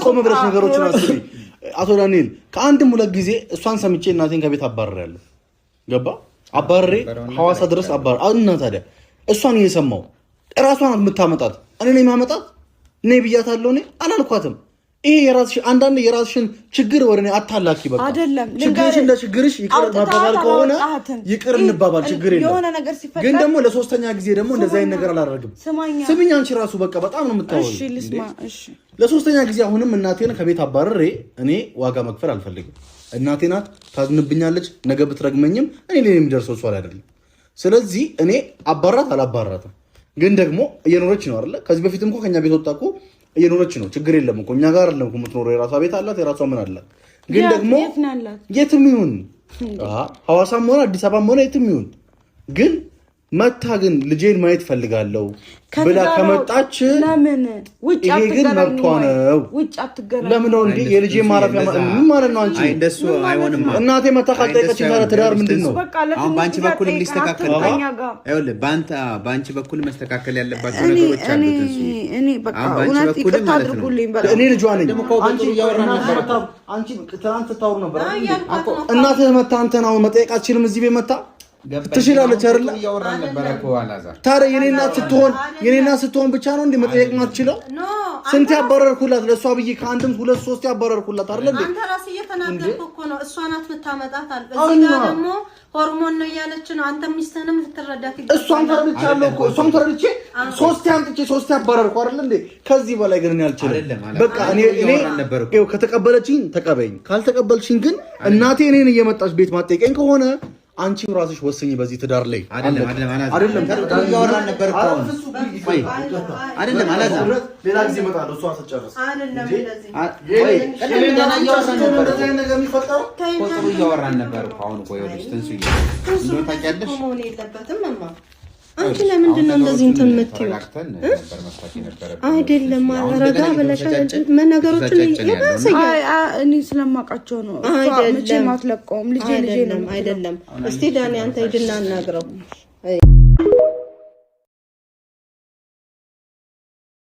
ቆም ብለሽ ነገሮችን አስቢ አቶ ዳንኤል ከአንድም ሁለት ጊዜ እሷን ሰምቼ እናቴን ከቤት አባረራለሁ ገባ አባረሬ ሐዋሳ ድረስ አባረ እና ታዲያ እሷን እየሰማው ራሷን የምታመጣት እኔ ነኝ ማመጣት ነይ ብያታለሁ እኔ አላልኳትም ይሄ የራስሽ አንዳንድ የራስሽን ችግር ወረኔ አታላኪ በቃ አይደለም ችግርሽ እንደ ችግርሽ ይቅር ማባባል ከሆነ ይቅር እንባባል ችግር የለም ግን ደግሞ ለሶስተኛ ጊዜ ደግሞ እንደዛ አይነት ነገር አላደርግም ስሚኝ አንቺ ራሱ በቃ በጣም ነው የምታወው እሺ ልስማ እሺ ለሶስተኛ ጊዜ አሁንም እናቴን ከቤት አባረሬ እኔ ዋጋ መክፈል አልፈልግም እናቴ ናት ታዝንብኛለች ነገ ብትረግመኝም እኔ ለኔም ደርሶ ሷል አይደለም ስለዚህ እኔ አባራት አላባራትም ግን ደግሞ እየኖረች ነው አይደል ከዚህ በፊትም እኮ ከኛ ቤት ወጣኩ እየኖረች ነው ችግር የለም እኮ እኛ ጋር አይደለም እኮ የምትኖረው የራሷ ቤት አላት የራሷ ምን አላት ግን ደግሞ የትም ይሁን ሐዋሳም ሆነ አዲስ አበባም ሆነ የትም ይሁን ግን መታ ግን ልጄን ማየት ፈልጋለሁ ብላ ከመጣች ለምን ውጭ አትገናኙ ውጭ አትገናኙ ለምን ነው እንዴ የልጄ ማረፊያ ምን ማለት ነው አንቺ እንደሱ አይሆንም እናቴ መታ ካልጠየቀች ትዳር ምንድነው አሁን ባንቺ በኩል ሊስተካከል አይደል ባንቺ በኩል መስተካከል ያለባቸው ነገሮች አሉ እኔ በቃ እውነት ይቅርታ አድርጉልኝ በቃ እኔ ልጇ ነኝ አንቺ እያወራን ነበር አንቺ ትናንት ታውሩ ነበር እናትህ መታ አንተን አሁን መጠየቃችንም እዚህ ቤት መታ ትሽላለች አይደል እያወራን ነበር እኮ አላዛር ታዲያ የኔና ስትሆን ብቻ ነው እንዴ መጠየቅ ማትችለው ስንት ያባረርኩላት ለሷ ብዬ ከአንድም ሁለት ሶስት ያባረርኩላት አይደል እንዴ አንተ ራስህ እየተናገርኩ እኮ ነው እሷ ናት የምታመጣት አለ እዚህ ጋር ደግሞ ሆርሞን ነው ያለች ነው አንተ ሚስትህንም ልትረዳት ይገባል እሷን ተረድቻለሁ እኮ እሷን ተረድቼ ሶስት ያምጥቼ ሶስት ያባረርኩ አይደል እንዴ ከዚህ በላይ ግን እኔ አልችልም በቃ እኔ ይኸው ከተቀበለችኝ ተቀበይኝ ካልተቀበልሽኝ ግን እናቴ እኔን እየመጣች ቤት ማጠየቀኝ ከሆነ አንቺ ራስሽ ወስኝ በዚህ ትዳር ላይ አይደለም ያወራን ነበር እኮ አይደለም አላዛር ሌላ ጊዜ እመጣለሁ እሷ አትጨርስ አይደለም እንደዚህ ያወራን ነበር እኮ አሁን ቆይ ወዲህ ትንሱዬ እንደው ታውቂያለሽ ሆኖ የለበትም ማማ አንቺ ለምንድን ነው እንደዚህ እንትን የምትይው አይደለም ረጋ ብለሽ ነገሮችን እኔ ስለማውቃቸው ነው መቼም አትለቀውም ልጄ ነው አይደለም እስቲ ዳኒ አንተ ሂድና አናግረው